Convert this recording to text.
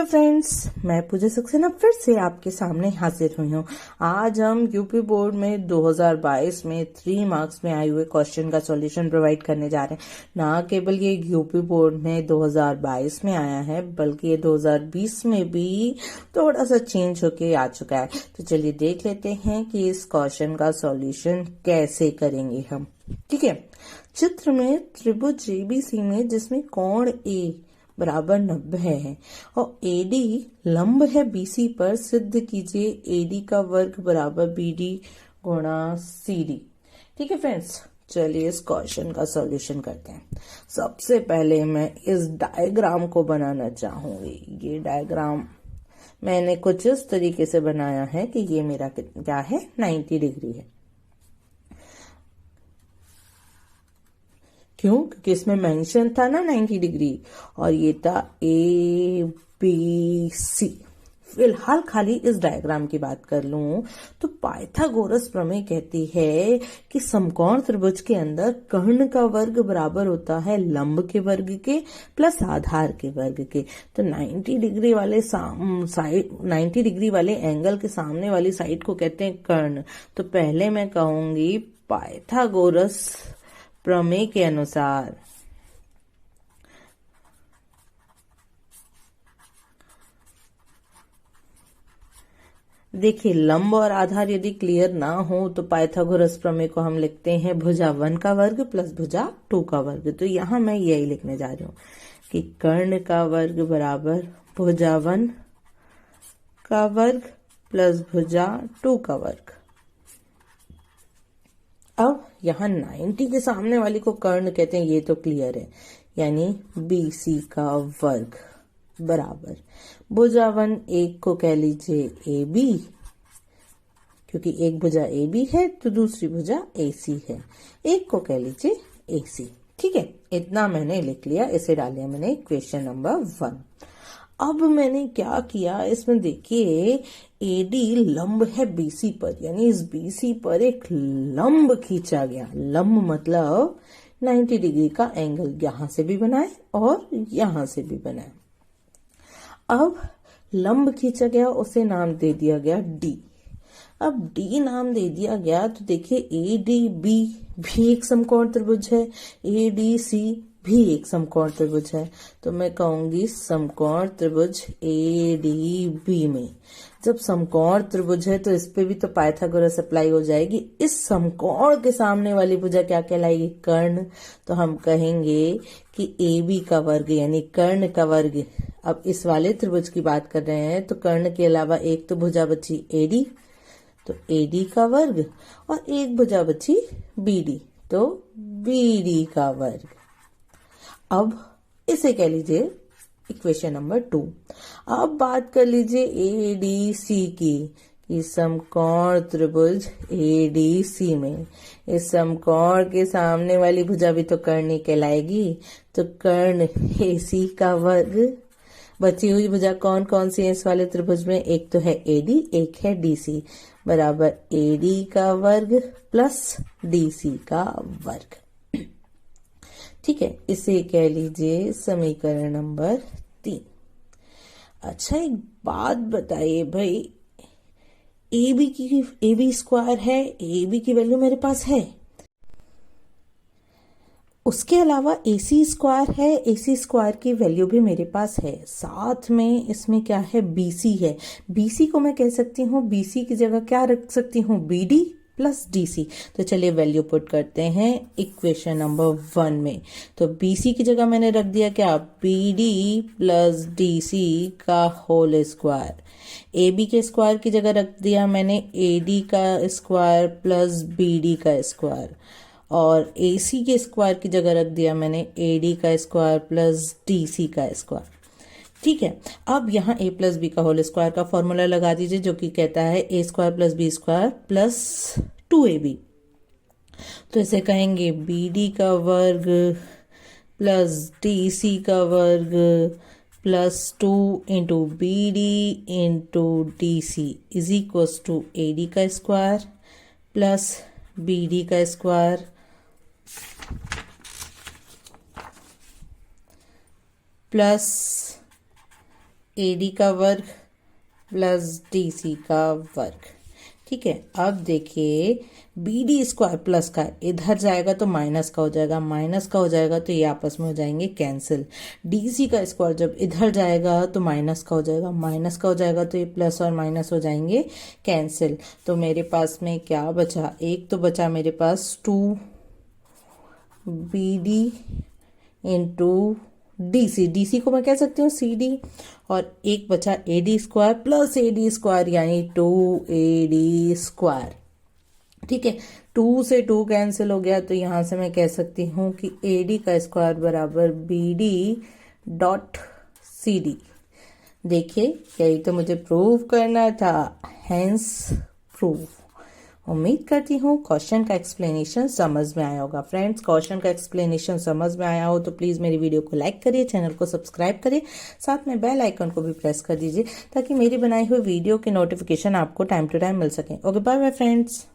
Friends, मैं पूजा सक्सेना फिर से आपके सामने हाजिर हुई हूँ। आज हम यूपी बोर्ड में 2022 में 3 मार्क्स में आए हुए क्वेश्चन का सॉल्यूशन प्रोवाइड करने जा रहे हैं। ना केवल ये यूपी बोर्ड में 2022 में आया है, बल्कि ये 2020 में भी थोड़ा सा चेंज होके आ चुका है। तो चलिए देख लेते हैं कि इस क्वेश्चन का सॉल्यूशन कैसे करेंगे हम। ठीक है, चित्र में त्रिभुज एबीसी में जिसमें कोण ए बराबर 90 है और एडी लंब है बीसी पर, सिद्ध कीजिए एडी का वर्ग बराबर बीडी गुणा सीडी। ठीक है फ्रेंड्स, चलिए इस क्वेश्चन का सॉल्यूशन करते हैं। सबसे पहले मैं इस डायग्राम को बनाना चाहूंगी। ये डायग्राम मैंने कुछ इस तरीके से बनाया है कि ये मेरा क्या है, 90 डिग्री है। क्यों? क्योंकि इसमें मेंशन था ना 90 डिग्री, और ये था ए बी सी। फिलहाल खाली इस डायग्राम की बात कर लूं तो पाइथागोरस प्रमेय कहती है कि समकोण त्रिभुज के अंदर कर्ण का वर्ग बराबर होता है लंब के वर्ग के प्लस आधार के वर्ग के। तो 90 डिग्री वाले साइड 90 डिग्री वाले एंगल के सामने वाली साइड को कहते हैं कर्ण। तो पहले मैं कहूंगी पाइथागोरस प्रमेय के अनुसार देखिए, लंब और आधार यदि क्लियर ना हो तो पाइथागोरस प्रमेय को हम लिखते हैं भुजा 1 का वर्ग प्लस भुजा 2 का वर्ग। तो यहां मैं यही लिखने जा रही हूं कि कर्ण का वर्ग बराबर भुजा 1 का वर्ग प्लस भुजा 2 का वर्ग। अब यहाँ 90 के सामने वाली को कर्ण कहते हैं, ये तो क्लियर है, यानी BC का वर्ग बराबर भुजा 1 एक को कह लीजिए AB, क्योंकि एक भुजा AB है तो दूसरी भुजा AC है, एक को कह लीजिए AC। ठीक है, इतना मैंने लिख लिया, इसे डाल दिया मैंने क्वेश्चन नंबर 1। अब मैंने क्या किया, इसमें देखिए एडी लंब है बीसी पर, यानी इस बीसी पर एक लंब खींचा गया। लंब मतलब 90 डिग्री का एंगल यहां से भी बनाए और यहां से भी बनाए। अब लंब खींचा गया, उसे नाम दे दिया गया डी। अब डी नाम दे दिया गया तो देखिए एडीबी भी एक समकोण त्रिभुज है, एडीसी भी एक समकोण त्रिभुज है। तो मैं कहूंगी समकोण त्रिभुज एडीबी में, जब समकोण त्रिभुज है तो इस पे भी तो पाइथागोरस अप्लाई हो जाएगी। इस समकोण के सामने वाली भुजा क्या कहलाएगी, कर्ण। तो हम कहेंगे कि AB का वर्ग यानी कर्ण का वर्ग। अब इस वाले त्रिभुज की बात कर रहे हैं तो कर्ण के अलावा एक तो भुजा बची AD, तो AD का वर्ग, और एक भुजा बची BD, तो BD का वर्ग। अब इसे कह लीजिए इक्वेशन नंबर 2। अब बात कर लीजिए ADC की, इस समकोण त्रिभुज ADC में इस समकोण के सामने वाली भुजा भी तो कर्ण कहलाएगी, तो कर्ण AC का वर्ग। बची हुई भुजा कौन कौन सी है इस वाले त्रिभुज में, एक तो है AD, एक है DC, बराबर AD का वर्ग प्लस DC का वर्ग। ठीक है, इसे कह लीजिए समीकरण नंबर 3। अच्छा, एक बात बताइए भाई, AB स्क्वायर है, AB की वैल्यू मेरे पास है, उसके अलावा AC स्क्वायर है, AC स्क्वायर की वैल्यू भी मेरे पास है, साथ में इसमें क्या है, BC है। BC को मैं कह सकती हूँ, BC की जगह क्या रख सकती हूँ, BD प्लस DC। तो चलिए वैल्यू पुट करते हैं इक्वेशन नंबर 1 में। तो BC की जगह मैंने रख दिया क्या, BD प्लस DC का होल स्क्वायर। AB के स्क्वायर की जगह रख दिया मैंने AD का स्क्वायर प्लस BD का स्क्वायर, और AC के स्क्वायर की जगह रख दिया मैंने AD का स्क्वायर प्लस DC का स्क्वायर। ठीक है, अब यहाँ a प्लस बी का होल स्क्वायर का फॉर्मूला लगा दीजिए, जो कि कहता है a square plus B square plus 2ab। तो इसे कहेंगे BD का वर्ग प्लस DC का वर्ग plus 2 into BD into DC is equal to AD का स्क्वायर प्लस BD का स्क्वायर प्लस AD का वर्ग प्लस DC का वर्ग। ठीक है, अब देखिए BD स्क्वायर प्लस का इधर जाएगा तो माइनस का हो जाएगा, माइनस का हो जाएगा तो ये आपस में हो जाएंगे कैंसिल। DC का स्क्वायर जब इधर जाएगा तो माइनस का हो जाएगा, माइनस का हो जाएगा तो ये प्लस और माइनस हो जाएंगे कैंसिल। तो मेरे पास में क्या बचा, एक तो बचा मेरे पास 2BD इंटू DC को मैं कह सकती हूँ CD, और एक बचा AD square plus AD square यानी 2AD स्क्वायर। ठीक है, 2 से 2 कैंसिल हो गया तो यहाँ से मैं कह सकती हूँ कि AD का स्क्वायर बराबर BD डॉट CD। देखिए यही तो मुझे प्रूव करना था, हेंस प्रूव। उम्मीद करती हूँ क्वेश्चन का एक्सप्लेनेशन समझ में आया होगा। फ्रेंड्स, क्वेश्चन का एक्सप्लेनेशन समझ में आया हो तो प्लीज़ मेरी वीडियो को लाइक करिए, चैनल को सब्सक्राइब करिए, साथ में बेल आइकन को भी प्रेस कर दीजिए ताकि मेरी बनाई हुई वीडियो की नोटिफिकेशन आपको टाइम टू टाइम मिल सके। Okay, bye bye friends.